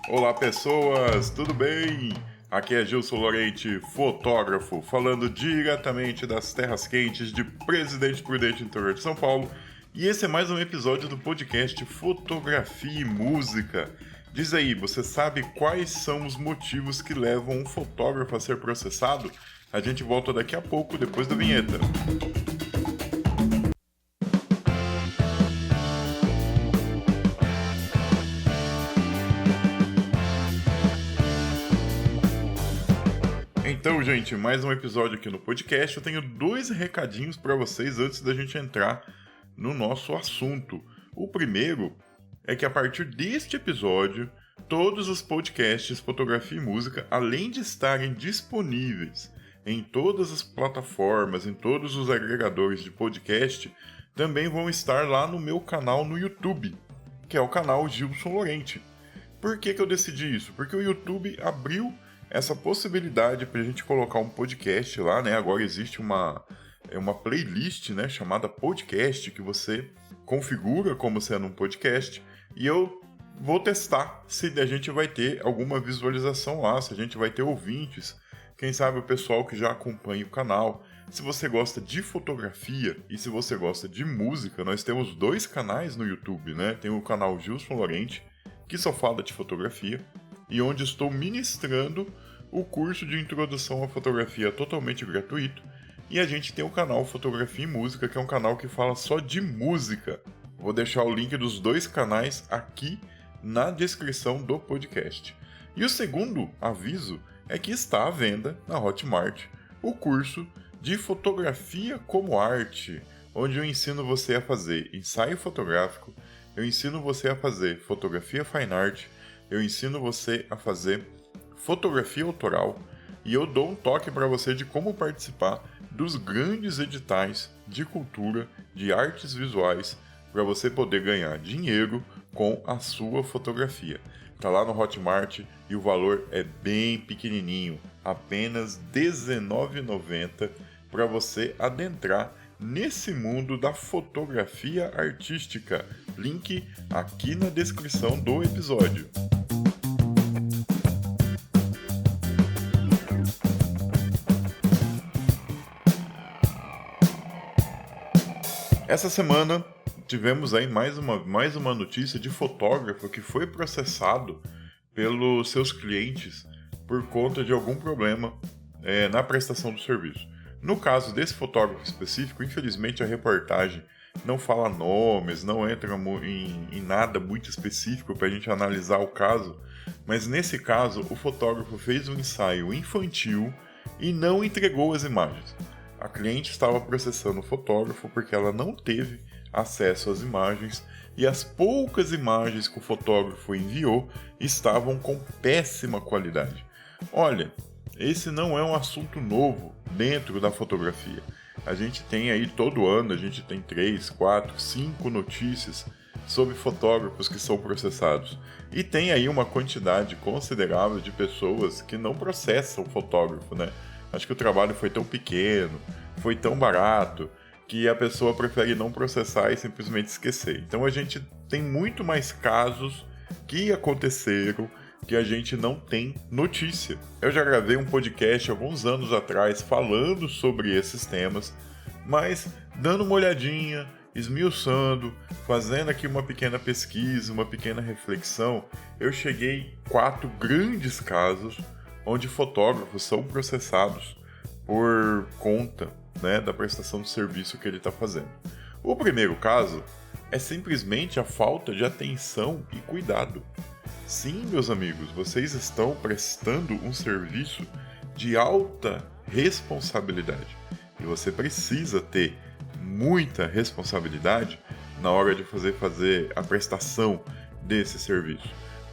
Olá pessoas, tudo bem? Aqui é Gilson Lorente, fotógrafo, falando diretamente das terras quentes de Presidente Prudente, interior de São Paulo. E esse é mais um episódio do podcast Fotografia e Música. Diz aí, você sabe quais são os motivos que levam um fotógrafo a ser processado? A gente volta daqui a pouco, depois da vinheta. Então, gente, mais um episódio aqui no podcast. Eu tenho 2 recadinhos para vocês antes da gente entrar no nosso assunto. O primeiro é que a partir deste episódio, todos os podcasts Fotografia e Música, além de estarem disponíveis em todas as plataformas, em todos os agregadores de podcast, também vão estar lá no meu canal no YouTube, que é o canal Gilson Lorente. Por que eu decidi isso? Porque o YouTube abriu essa possibilidade para a gente colocar um podcast lá, né? Agora existe uma playlist, né, chamada podcast, que você configura como sendo um podcast, e eu vou testar se a gente vai ter alguma visualização lá, se a gente vai ter ouvintes, quem sabe o pessoal que já acompanha o canal. Se você gosta de fotografia e se você gosta de música, nós temos 2 canais no YouTube, né? Tem o canal Gilson Lorente, que só fala de fotografia, e onde estou ministrando o curso de introdução à fotografia totalmente gratuito. E a gente tem o canal Fotografia e Música, que é um canal que fala só de música. Vou deixar o link dos 2 canais aqui na descrição do podcast. E o segundo aviso é que está à venda na Hotmart o curso de Fotografia como Arte, onde eu ensino você a fazer ensaio fotográfico, eu ensino você a fazer fotografia fine art, eu ensino você a fazer fotografia autoral e eu dou um toque para você de como participar dos grandes editais de cultura, de artes visuais, para você poder ganhar dinheiro com a sua fotografia. Está lá no Hotmart e o valor é bem pequenininho, apenas R$19,90 para você adentrar nesse mundo da fotografia artística. Link aqui na descrição do episódio. Essa semana tivemos aí mais uma notícia de fotógrafo que foi processado pelos seus clientes por conta de algum problema na prestação do serviço. No caso desse fotógrafo específico, infelizmente a reportagem não fala nomes, não entra em nada muito específico para a gente analisar o caso, mas nesse caso o fotógrafo fez um ensaio infantil e não entregou as imagens. A cliente estava processando o fotógrafo porque ela não teve acesso às imagens e as poucas imagens que o fotógrafo enviou estavam com péssima qualidade. Olha, esse não é um assunto novo dentro da fotografia. A gente tem aí todo ano, a gente tem 3, 4, 5 notícias sobre fotógrafos que são processados. E tem aí uma quantidade considerável de pessoas que não processam o fotógrafo, né? Acho que o trabalho foi tão pequeno, foi tão barato, que a pessoa prefere não processar e simplesmente esquecer. Então a gente tem muito mais casos que aconteceram que a gente não tem notícia. Eu já gravei um podcast alguns anos atrás falando sobre esses temas, mas dando uma olhadinha, esmiuçando, fazendo aqui uma pequena pesquisa, uma pequena reflexão, eu cheguei a 4 grandes casos onde fotógrafos são processados por conta, né, da prestação de serviço que ele está fazendo. O primeiro caso é simplesmente a falta de atenção e cuidado. Sim, meus amigos, vocês estão prestando um serviço de alta responsabilidade e você precisa ter muita responsabilidade na hora de fazer a prestação desse serviço.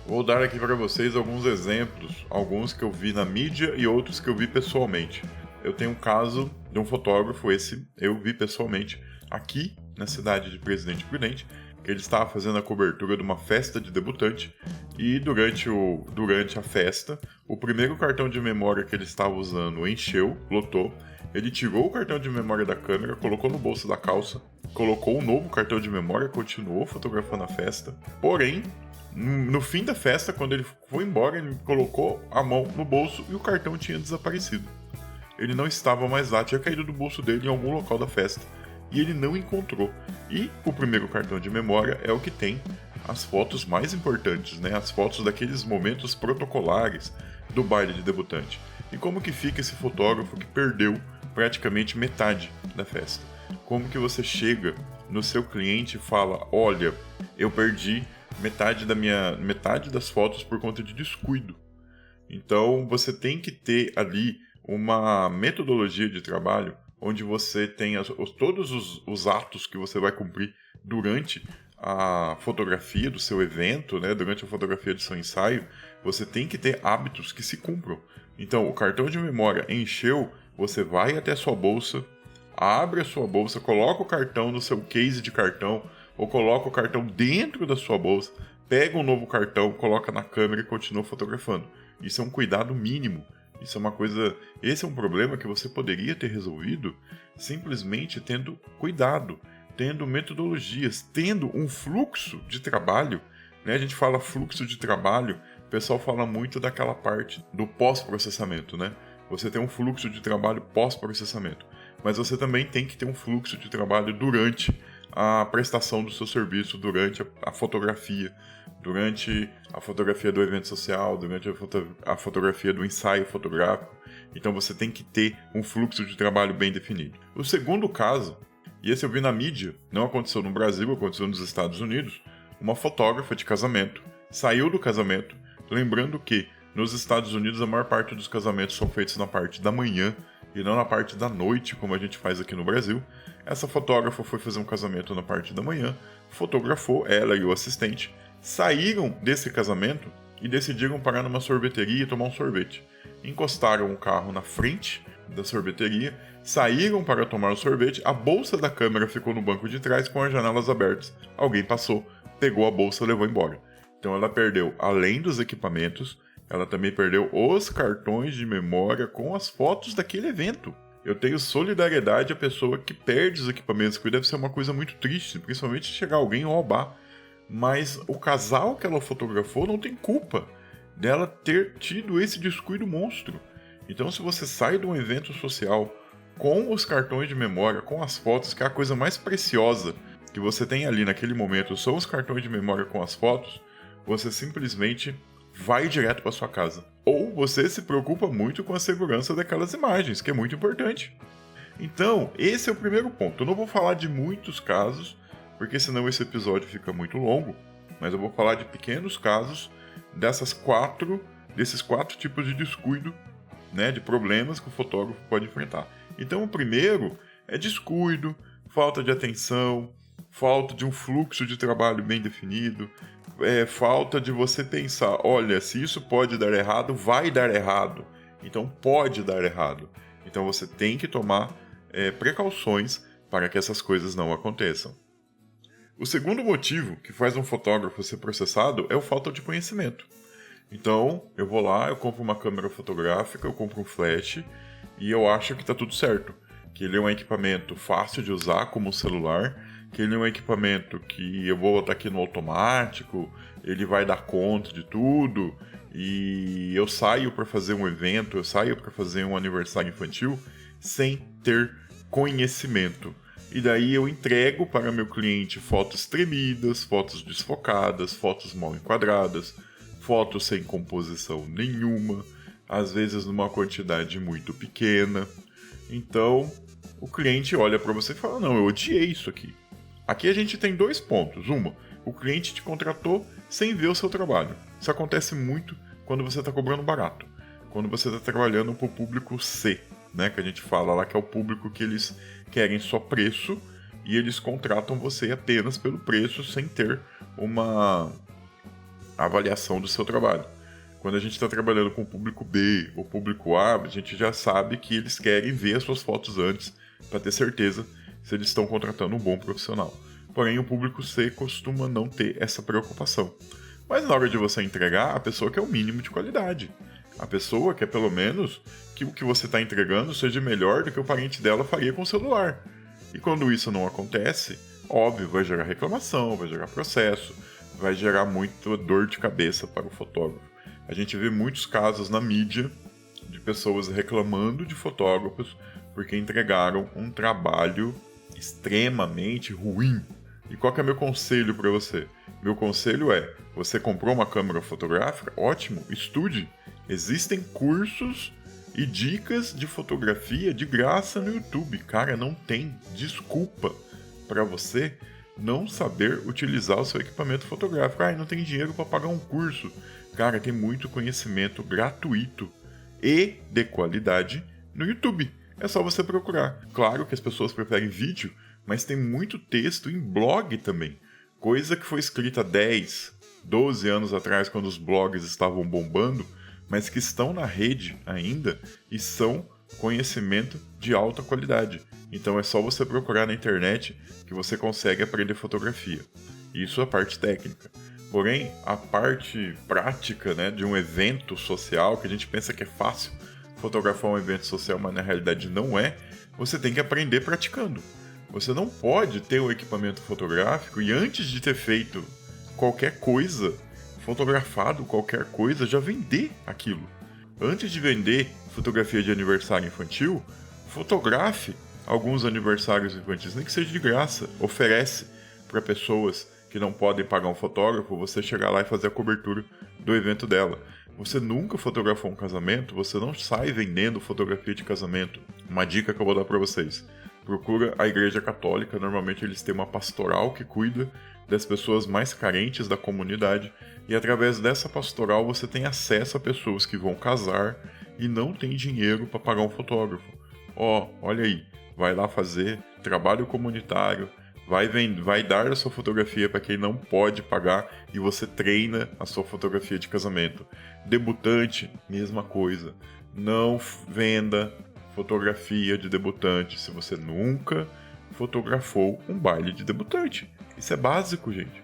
Vou dar aqui para vocês alguns exemplos, alguns que eu vi na mídia e outros que eu vi pessoalmente. Eu tenho um caso de um fotógrafo, esse eu vi pessoalmente, aqui na cidade de Presidente Prudente, que ele estava fazendo a cobertura de uma festa de debutante e durante a festa, o primeiro cartão de memória que ele estava usando encheu, lotou, ele tirou o cartão de memória da câmera, colocou no bolso da calça, colocou um novo cartão de memória, continuou fotografando a festa, porém, No fim da festa, quando ele foi embora, ele colocou a mão no bolso e o cartão tinha desaparecido. Ele não estava mais lá, tinha caído do bolso dele em algum local da festa. E ele não encontrou. E o primeiro cartão de memória é o que tem as fotos mais importantes, né? As fotos daqueles momentos protocolares do baile de debutante. E como que fica esse fotógrafo que perdeu praticamente metade da festa? Como que você chega no seu cliente e fala: olha, eu perdi metade das fotos por conta de descuido. Então você tem que ter ali uma metodologia de trabalho onde você tem todos os atos que você vai cumprir durante a fotografia do seu evento, né? Durante a fotografia do seu ensaio, você tem que ter hábitos que se cumpram. Então, o cartão de memória encheu, você vai até a sua bolsa, abre a sua bolsa, coloca o cartão no seu case de cartão, ou coloca o cartão dentro da sua bolsa, pega um novo cartão, coloca na câmera e continua fotografando. Isso é um cuidado mínimo. Isso é uma coisa... Esse é um problema que você poderia ter resolvido simplesmente tendo cuidado, tendo metodologias, tendo um fluxo de trabalho, né? A gente fala fluxo de trabalho, o pessoal fala muito daquela parte do pós-processamento, né? Você tem um fluxo de trabalho pós-processamento, mas você também tem que ter um fluxo de trabalho durante a prestação do seu serviço, durante a fotografia, durante a fotografia do evento social, durante a fotografia do ensaio fotográfico. Então você tem que ter um fluxo de trabalho bem definido. O segundo caso, e esse eu vi na mídia, não aconteceu no Brasil, aconteceu nos Estados Unidos, uma fotógrafa de casamento saiu do casamento, lembrando que nos Estados Unidos a maior parte dos casamentos são feitos na parte da manhã e não na parte da noite, como a gente faz aqui no Brasil. Essa fotógrafa foi fazer um casamento na parte da manhã, fotografou, ela e o assistente, saíram desse casamento e decidiram parar numa sorveteria e tomar um sorvete. Encostaram o carro na frente da sorveteria, saíram para tomar o sorvete, a bolsa da câmera ficou no banco de trás com as janelas abertas. Alguém passou, pegou a bolsa e levou embora. Então ela perdeu, além dos equipamentos, ela também perdeu os cartões de memória com as fotos daquele evento. Eu tenho solidariedade à pessoa que perde os equipamentos, que deve ser uma coisa muito triste, principalmente se chegar alguém e roubar. Mas o casal que ela fotografou não tem culpa dela ter tido esse descuido monstro. Então, se você sai de um evento social com os cartões de memória, com as fotos, que é a coisa mais preciosa que você tem ali naquele momento, são os cartões de memória com as fotos, você simplesmente vai direto para sua casa. Ou você se preocupa muito com a segurança daquelas imagens, que é muito importante. Então, esse é o primeiro ponto. Eu não vou falar de muitos casos, porque senão esse episódio fica muito longo, mas eu vou falar de pequenos casos desses quatro tipos de descuido, né, de problemas que o fotógrafo pode enfrentar. Então, o primeiro é descuido, falta de atenção, falta de um fluxo de trabalho bem definido, falta de você pensar, olha, se isso pode dar errado, vai dar errado. Então, pode dar errado. Então, você tem que tomar precauções para que essas coisas não aconteçam. O segundo motivo que faz um fotógrafo ser processado é a falta de conhecimento. Então, eu vou lá, eu compro uma câmera fotográfica, eu compro um flash e eu acho que está tudo certo. Que ele é um equipamento fácil de usar como um celular, que ele é um equipamento que eu vou botar aqui no automático, ele vai dar conta de tudo, e eu saio para fazer um evento, eu saio para fazer um aniversário infantil sem ter conhecimento. E daí eu entrego para meu cliente fotos tremidas, fotos desfocadas, fotos mal enquadradas, fotos sem composição nenhuma, às vezes numa quantidade muito pequena. Então, o cliente olha para você e fala, não, eu odiei isso aqui. Aqui a gente tem dois pontos. Uma, o cliente te contratou sem ver o seu trabalho. Isso acontece muito quando você está cobrando barato. Quando você está trabalhando para o público C, né, que a gente fala lá que é o público que eles querem só preço e eles contratam você apenas pelo preço sem ter uma avaliação do seu trabalho. Quando a gente está trabalhando com o público B ou público A, a gente já sabe que eles querem ver as suas fotos antes para ter certeza se eles estão contratando um bom profissional. Porém, o público C costuma não ter essa preocupação. Mas na hora de você entregar, a pessoa quer o mínimo de qualidade. A pessoa quer pelo menos que o que você está entregando seja melhor do que o parente dela faria com o celular. E quando isso não acontece, óbvio, vai gerar reclamação, vai gerar processo, vai gerar muita dor de cabeça para o fotógrafo. A gente vê muitos casos na mídia de pessoas reclamando de fotógrafos porque entregaram um trabalho extremamente ruim. E qual que é meu conselho para você? Meu conselho é, você comprou uma câmera fotográfica? Ótimo, estude. Existem cursos e dicas de fotografia de graça no YouTube. Cara, não tem desculpa para você não saber utilizar o seu equipamento fotográfico. Não tem dinheiro para pagar um curso. Cara, tem muito conhecimento gratuito e de qualidade no YouTube. É só você procurar. Claro que as pessoas preferem vídeo, mas tem muito texto em blog também. Coisa que foi escrita 10, 12 anos atrás, quando os blogs estavam bombando, mas que estão na rede ainda e são conhecimento de alta qualidade. Então é só você procurar na internet que você consegue aprender fotografia. Isso é a parte técnica. Porém, a parte prática, né, de um evento social, que a gente pensa que é fácil fotografar um evento social, mas na realidade não é, você tem que aprender praticando. Você não pode ter um equipamento fotográfico e antes de ter feito qualquer coisa, fotografado qualquer coisa, já vender aquilo. Antes de vender fotografia de aniversário infantil, fotografe alguns aniversários infantis, nem que seja de graça. Oferece para pessoas que não podem pagar um fotógrafo, você chegar lá e fazer a cobertura do evento dela. Você nunca fotografou um casamento, você não sai vendendo fotografia de casamento. Uma dica que eu vou dar para vocês. Procura a Igreja Católica, normalmente eles têm uma pastoral que cuida das pessoas mais carentes da comunidade e através dessa pastoral você tem acesso a pessoas que vão casar e não tem dinheiro para pagar um fotógrafo. Olha aí, vai lá fazer trabalho comunitário, vai dar a sua fotografia para quem não pode pagar e você treina a sua fotografia de casamento. Debutante, mesma coisa. Não venda fotografia de debutante se você nunca fotografou um baile de debutante. Isso é básico, gente.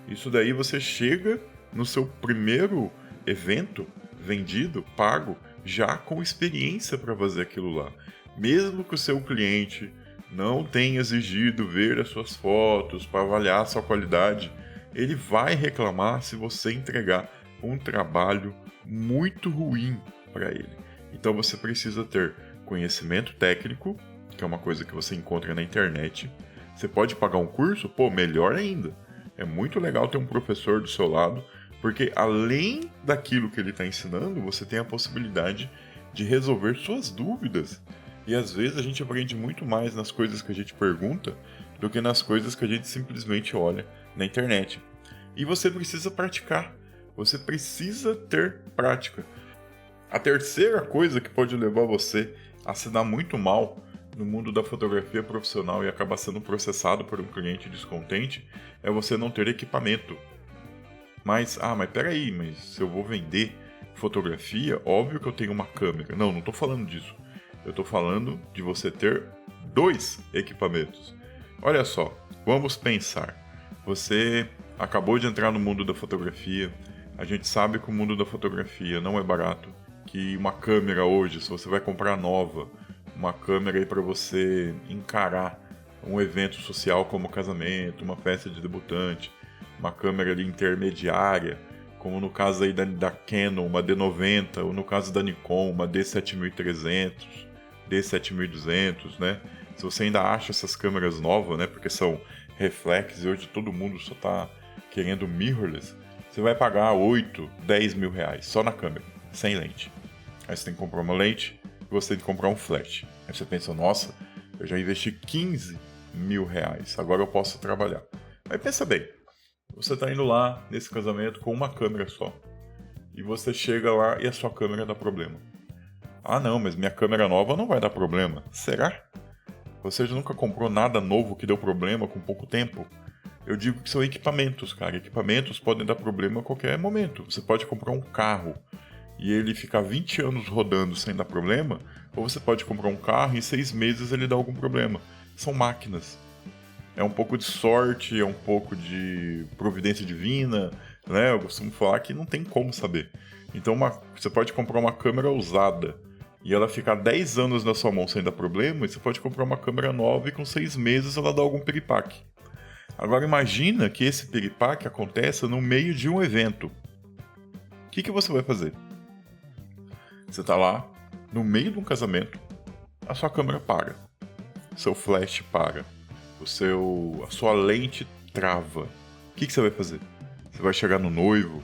Isso daí você chega no seu primeiro evento vendido, pago, já com experiência para fazer aquilo lá. Mesmo que o seu cliente não tenha exigido ver as suas fotos para avaliar a sua qualidade, ele vai reclamar se você entregar um trabalho muito ruim para ele. Então você precisa ter conhecimento técnico, que é uma coisa que você encontra na internet. Você pode pagar um curso? Melhor ainda. É muito legal ter um professor do seu lado, porque além daquilo que ele está ensinando, você tem a possibilidade de resolver suas dúvidas. E às vezes a gente aprende muito mais nas coisas que a gente pergunta do que nas coisas que a gente simplesmente olha na internet. E você precisa praticar. Você precisa ter prática. A terceira coisa que pode levar você a se dar muito mal no mundo da fotografia profissional e acabar sendo processado por um cliente descontente é você não ter equipamento. Mas peraí, mas se eu vou vender fotografia, óbvio que eu tenho uma câmera. Não estou falando disso. Eu estou falando de você ter 2 equipamentos. Olha só, vamos pensar. Você acabou de entrar no mundo da fotografia. A gente sabe que o mundo da fotografia não é barato. Que uma câmera hoje, se você vai comprar nova, uma câmera aí para você encarar um evento social como casamento, uma festa de debutante, uma câmera ali intermediária, como no caso aí da Canon, uma D90, ou no caso da Nikon, uma D7300, D7200, né? Se você ainda acha essas câmeras novas, né? Porque são reflex e hoje todo mundo só tá querendo mirrorless, você vai pagar 8, 10 mil reais só na câmera, sem lente. Aí você tem que comprar uma lente e você tem que comprar um flash. Aí você pensa, nossa, eu já investi 15 mil reais, agora eu posso trabalhar. Mas pensa bem, você tá indo lá nesse casamento com uma câmera só. E você chega lá e a sua câmera dá problema. Não, mas minha câmera nova não vai dar problema. Será? Você já nunca comprou nada novo que deu problema com pouco tempo? Eu digo que são equipamentos, cara. Equipamentos podem dar problema a qualquer momento. Você pode comprar um carro e ele ficar 20 anos rodando sem dar problema, ou você pode comprar um carro e em 6 meses ele dá algum problema. São máquinas. É um pouco de sorte, é um pouco de providência divina, né? Eu costumo falar que não tem como saber. Então você pode comprar uma câmera usada e ela ficar 10 anos na sua mão sem dar problema, e você pode comprar uma câmera nova e com 6 meses ela dá algum piripaque. Agora imagina que esse piripaque aconteça no meio de um evento. O que você vai fazer? Você está lá, no meio de um casamento, a sua câmera para, seu flash para, a sua lente trava. O que você vai fazer? Você vai chegar no noivo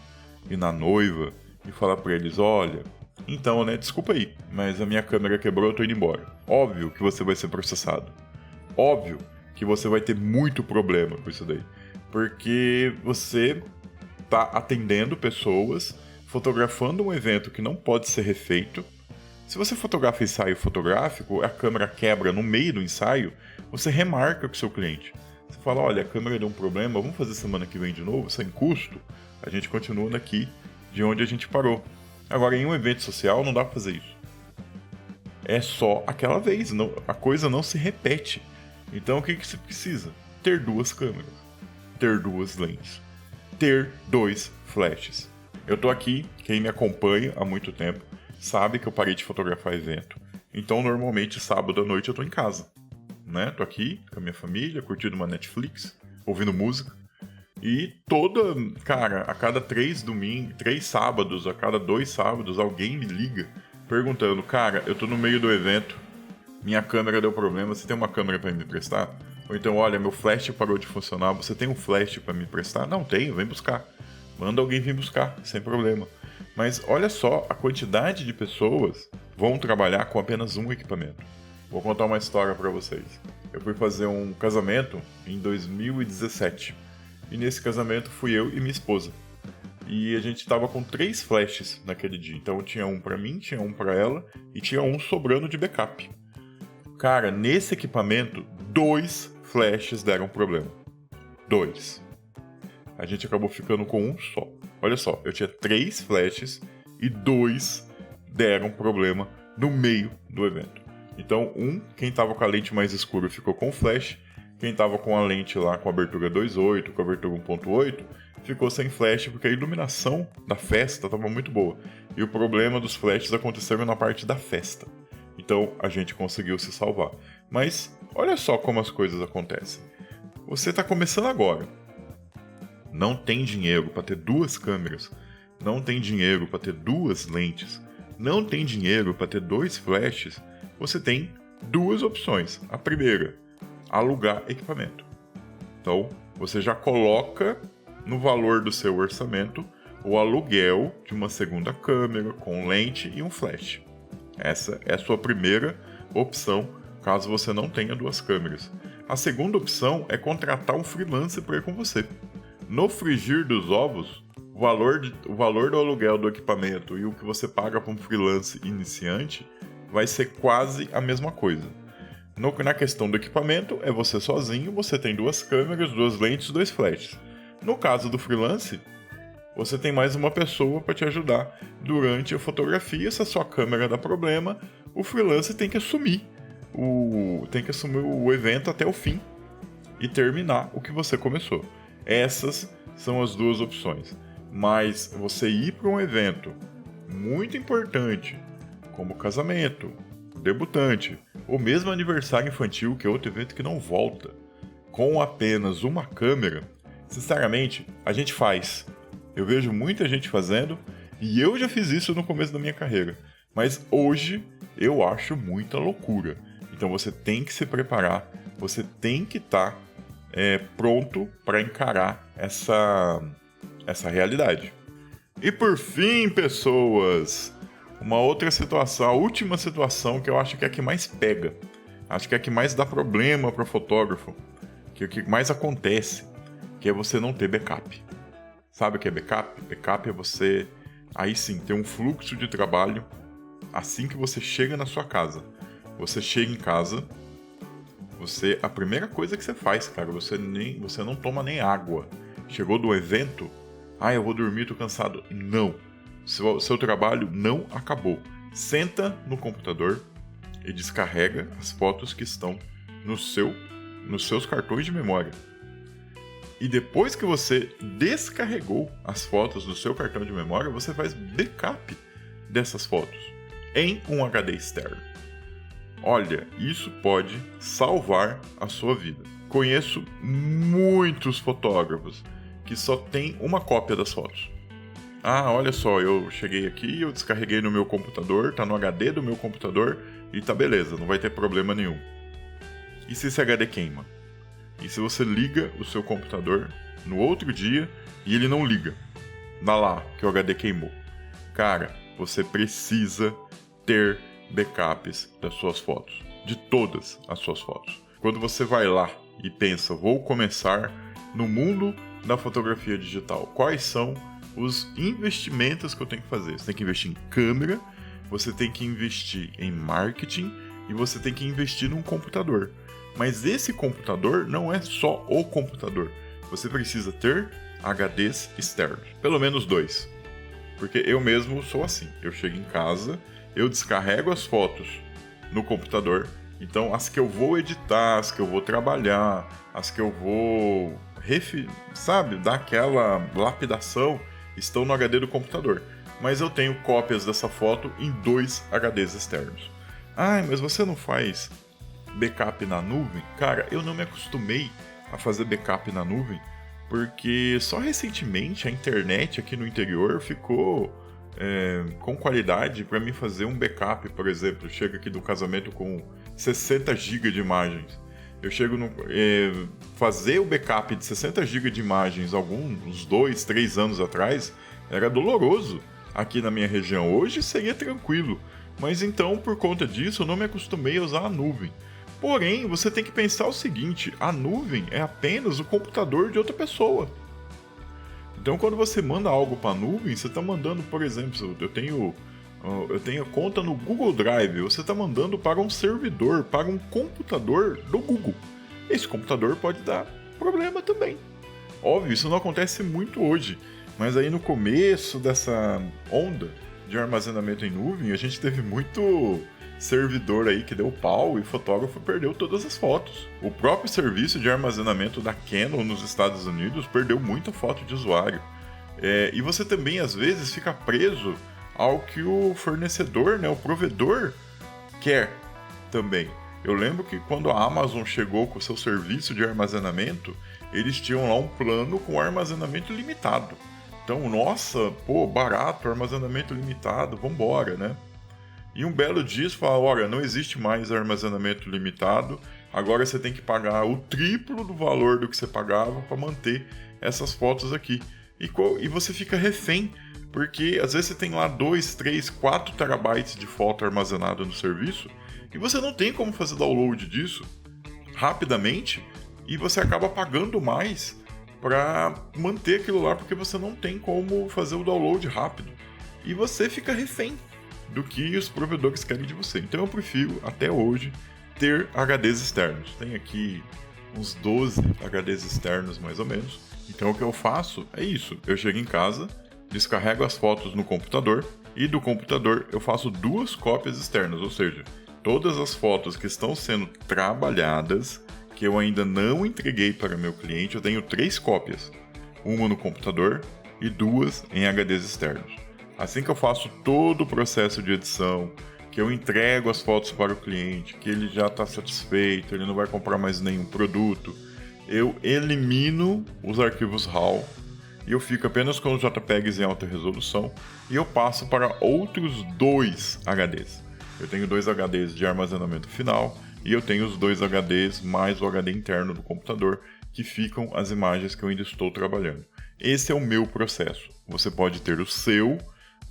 e na noiva e falar para eles, olha, então, né, desculpa aí, mas a minha câmera quebrou, eu tô indo embora. Óbvio que você vai ser processado. Óbvio que você vai ter muito problema com isso daí. Porque você tá atendendo pessoas, fotografando um evento que não pode ser refeito. Se você fotografa ensaio fotográfico, a câmera quebra no meio do ensaio, você remarca com o seu cliente. Você fala, olha, a câmera deu um problema, vamos fazer semana que vem de novo, sem custo. A gente continua daqui de onde a gente parou. Agora, em um evento social, não dá pra fazer isso. É só aquela vez, a coisa não se repete. Então, o que você precisa? Ter 2 câmeras, ter 2 lentes, ter 2 flashes. Eu tô aqui, quem me acompanha há muito tempo, sabe que eu parei de fotografar evento. Então, normalmente, sábado à noite eu tô em casa, né? Tô aqui com a minha família, curtindo uma Netflix, ouvindo música. E a cada 3 sábados, a cada 2 sábados, alguém me liga perguntando, cara, eu tô no meio do evento, minha câmera deu problema, você tem uma câmera pra me emprestar? Ou então, olha, meu flash parou de funcionar, você tem um flash pra me emprestar? Não tenho, vem buscar. Manda alguém vir buscar, sem problema. Mas olha só, a quantidade de pessoas vão trabalhar com apenas um equipamento. Vou contar uma história pra vocês. Eu fui fazer um casamento em 2017. E nesse casamento fui eu e minha esposa. E a gente tava com 3 flashes naquele dia. Então tinha um pra mim, tinha um pra ela e tinha um sobrando de backup. Cara, nesse equipamento, 2 flashes deram problema. 2. A gente acabou ficando com um só. Olha só, eu tinha 3 flashes e 2 deram problema no meio do evento. Então, quem tava com a lente mais escura ficou com o flash. Quem tava com a lente lá com a abertura 2.8, com a abertura 1.8, ficou sem flash porque a iluminação da festa estava muito boa. E o problema dos flashes aconteceram na parte da festa. Então a gente conseguiu se salvar. Mas olha só como as coisas acontecem. Você está começando agora. Não tem dinheiro para ter 2 câmeras. Não tem dinheiro para ter 2 lentes. Não tem dinheiro para ter 2 flashes. Você tem 2 opções. A primeira, alugar equipamento. Então, você já coloca no valor do seu orçamento o aluguel de uma segunda câmera com lente e um flash. Essa é a sua primeira opção, caso você não tenha 2 câmeras. A segunda opção é contratar um freelancer para ir com você. No frigir dos ovos, o valor do aluguel do equipamento e o que você paga para um freelance iniciante vai ser quase a mesma coisa. Na questão do equipamento, é você sozinho, você tem 2 câmeras, 2 lentes, 2 flashes. No caso do freelance, você tem mais uma pessoa para te ajudar durante a fotografia. Se a sua câmera dá problema, o freelance tem que assumir o evento até o fim e terminar o que você começou. Essas são as 2 opções. Mas você ir para um evento muito importante, como casamento, debutante, ou mesmo aniversário infantil, que é outro evento que não volta, com apenas uma câmera, sinceramente, a gente faz. Eu vejo muita gente fazendo, e eu já fiz isso no começo da minha carreira. Mas hoje, eu acho muita loucura. Então você tem que se preparar, você tem que estar pronto para encarar essa realidade. E por fim, pessoas, uma outra situação, a última situação que eu acho que é a que mais pega, acho que é a que mais dá problema para o fotógrafo, que é o que mais acontece, que é você não ter backup. Sabe o que é backup? Backup é você, aí sim, ter um fluxo de trabalho assim que você chega na sua casa. Você chega em casa, a primeira coisa que você faz, cara, você não toma nem água. Chegou do evento, eu vou dormir, tô cansado. Não. Seu trabalho não acabou. Senta no computador e descarrega as fotos que estão nos seus cartões de memória. E depois que você descarregou as fotos do seu cartão de memória, você faz backup dessas fotos em um HD externo. Olha, isso pode salvar a sua vida. conheço muitos fotógrafos que só tem uma cópia das fotos. Ah, olha só, eu cheguei aqui, eu descarreguei no meu computador, tá no HD do meu computador e tá beleza, não vai ter problema nenhum. E se esse HD queima? E se você liga o seu computador no outro dia e ele não liga? Dá lá que o HD queimou. Cara, você precisa ter backups das suas fotos, de todas as suas fotos. Quando você vai lá e pensa, vou começar no mundo da fotografia digital, quais são os investimentos que eu tenho que fazer? Você tem que investir em câmera, você tem que investir em marketing e você tem que investir num computador. Mas esse computador não é só o computador. Você precisa ter HDs externos, pelo menos 2. Porque eu mesmo sou assim. Eu chego em casa, eu descarrego as fotos no computador. Então, as que eu vou editar, as que eu vou trabalhar, as que eu vou, dar aquela lapidação, estão no HD do computador. Mas eu tenho cópias dessa foto em 2 HDs externos. Ah, mas você não faz backup na nuvem? Cara, eu não me acostumei a fazer backup na nuvem, porque só recentemente a internet aqui no interior ficou com qualidade para mim fazer um backup, por exemplo. Chega aqui do casamento com 60 GB de imagens. Eu chego fazer o backup de 60 GB de imagens uns 2, 3 anos atrás era doloroso aqui na minha região. Hoje seria tranquilo, mas então por conta disso eu não me acostumei a usar a nuvem. Porém, você tem que pensar o seguinte, a nuvem é apenas o computador de outra pessoa. Então, quando você manda algo para a nuvem, você está mandando, por exemplo, eu tenho a conta no Google Drive, você está mandando para um servidor, para um computador do Google. Esse computador pode dar problema também. Óbvio, isso não acontece muito hoje, mas aí no começo dessa onda de armazenamento em nuvem, a gente teve muito servidor aí que deu pau e o fotógrafo perdeu todas as fotos. O próprio serviço de armazenamento da Canon nos Estados Unidos perdeu muita foto de usuário. E você também, às vezes, fica preso ao que o fornecedor, o provedor, quer também. Eu lembro que quando a Amazon chegou com o seu serviço de armazenamento, eles tinham lá um plano com armazenamento limitado. Então, nossa, barato, armazenamento limitado, vambora, né? E um belo dia você fala, olha, não existe mais armazenamento limitado, agora você tem que pagar o triplo do valor do que você pagava para manter essas fotos aqui. E você fica refém, porque às vezes você tem lá 2, 3, 4 terabytes de foto armazenada no serviço, e você não tem como fazer download disso rapidamente, e você acaba pagando mais para manter aquilo lá, porque você não tem como fazer o download rápido. E você fica refém do que os provedores querem de você. Então eu prefiro, até hoje, ter HDs externos. Tem aqui uns 12 HDs externos, mais ou menos. Então o que eu faço é isso. Eu chego em casa, descarrego as fotos no computador e do computador eu faço 2 cópias externas, ou seja, todas as fotos que estão sendo trabalhadas, que eu ainda não entreguei para meu cliente, eu tenho 3 cópias. Uma no computador e 2 em HDs externos. Assim que eu faço todo o processo de edição, que eu entrego as fotos para o cliente, que ele já está satisfeito, ele não vai comprar mais nenhum produto, eu elimino os arquivos RAW e eu fico apenas com os JPEGs em alta resolução e eu passo para outros 2 HDs. Eu tenho 2 HDs de armazenamento final e eu tenho os 2 HDs mais o HD interno do computador, que ficam as imagens que eu ainda estou trabalhando. Esse é o meu processo. Você pode ter o seu,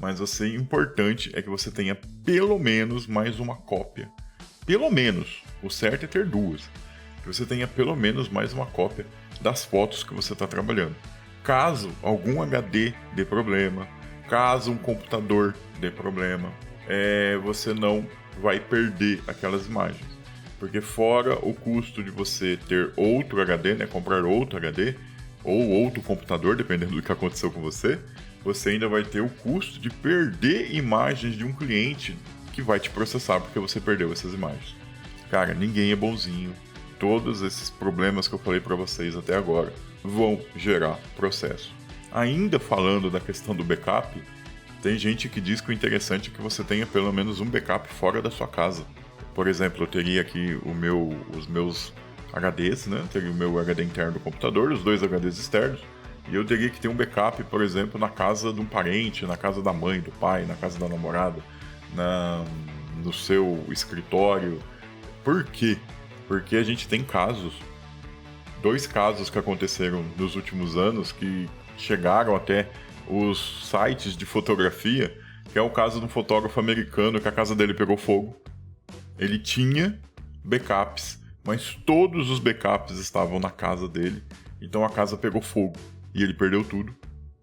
mas o importante é que você tenha pelo menos mais uma cópia. Pelo menos. O certo é ter 2. Que você tenha pelo menos mais uma cópia das fotos que você está trabalhando. Caso algum HD dê problema, caso um computador dê problema, você não vai perder aquelas imagens. Porque fora o custo de você ter outro HD, comprar outro HD, ou outro computador, dependendo do que aconteceu com você ainda vai ter o custo de perder imagens de um cliente que vai te processar porque você perdeu essas imagens. Cara, ninguém é bonzinho. Todos esses problemas que eu falei para vocês até agora vão gerar processo. Ainda falando da questão do backup, tem gente que diz que o interessante é que você tenha pelo menos um backup fora da sua casa. Por exemplo, eu teria aqui os meus HDs, né? Teria o meu HD interno do computador, os 2 HDs externos, e eu teria que ter um backup, por exemplo, na casa de um parente, na casa da mãe, do pai, na casa da namorada, no seu escritório. Por quê? Porque a gente tem casos, 2 casos que aconteceram nos últimos anos, que chegaram até os sites de fotografia, que é o caso de um fotógrafo americano que a casa dele pegou fogo. Ele tinha backups, mas todos os backups estavam na casa dele, então a casa pegou fogo e ele perdeu tudo.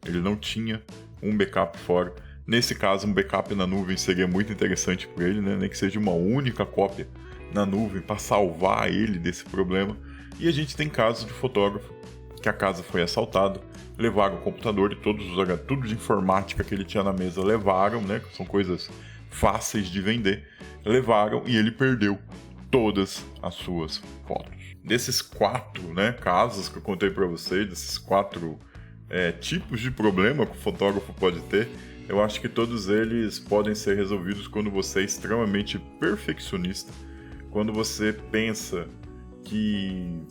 Ele não tinha um backup fora. Nesse caso, um backup na nuvem seria muito interessante para ele, né? Nem que seja uma única cópia na nuvem para salvar ele desse problema. E a gente tem casos de fotógrafo que a casa foi assaltada, levaram o computador e tudo de informática que ele tinha na mesa levaram, né? Que são coisas fáceis de vender, levaram e ele perdeu todas as suas fotos. Desses 4, né, casos que eu contei para vocês, desses 4 tipos de problema que o fotógrafo pode ter, eu acho que todos eles podem ser resolvidos quando você é extremamente perfeccionista, quando você pensa que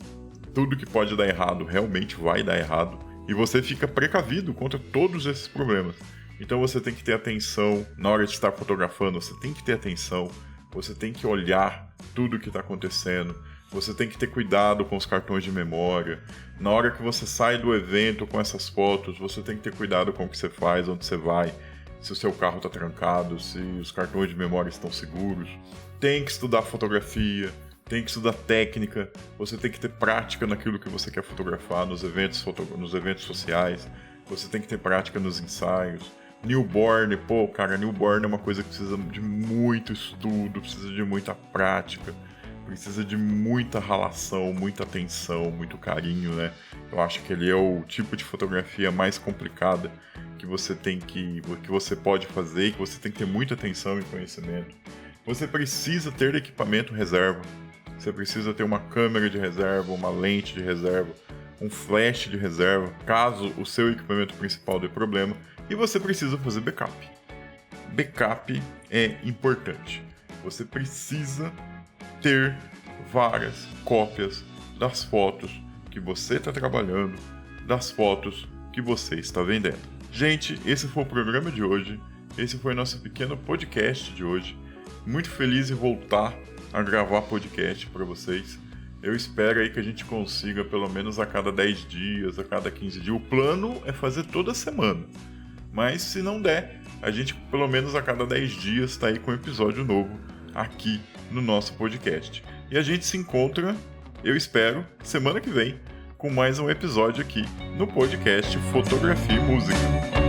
tudo que pode dar errado realmente vai dar errado, e você fica precavido contra todos esses problemas. Então você tem que ter atenção na hora de estar fotografando, você tem que ter atenção, você tem que olhar tudo o que está acontecendo, você tem que ter cuidado com os cartões de memória. Na hora que você sai do evento com essas fotos, você tem que ter cuidado com o que você faz, onde você vai, se o seu carro está trancado, se os cartões de memória estão seguros. Tem que estudar fotografia, tem que estudar técnica, você tem que ter prática naquilo que você quer fotografar, nos eventos sociais, você tem que ter prática nos ensaios. Newborn, newborn é uma coisa que precisa de muito estudo, precisa de muita prática, precisa de muita relação, muita atenção, muito carinho, né? Eu acho que ele é o tipo de fotografia mais complicada que você pode fazer e que você tem que ter muita atenção e conhecimento. Você precisa ter equipamento reserva, você precisa ter uma câmera de reserva, uma lente de reserva, um flash de reserva, caso o seu equipamento principal dê problema, e você precisa fazer backup. Backup é importante. Você precisa ter várias cópias das fotos que você está trabalhando, das fotos que você está vendendo. Gente, esse foi o programa de hoje. Esse foi nosso pequeno podcast de hoje. Muito feliz em voltar a gravar podcast para vocês. Eu espero aí que a gente consiga pelo menos a cada 10 dias, a cada 15 dias. O plano é fazer toda semana. Mas se não der, a gente pelo menos a cada 10 dias está aí com um episódio novo aqui no nosso podcast. E a gente se encontra, eu espero, semana que vem, com mais um episódio aqui no podcast Fotografia e Música.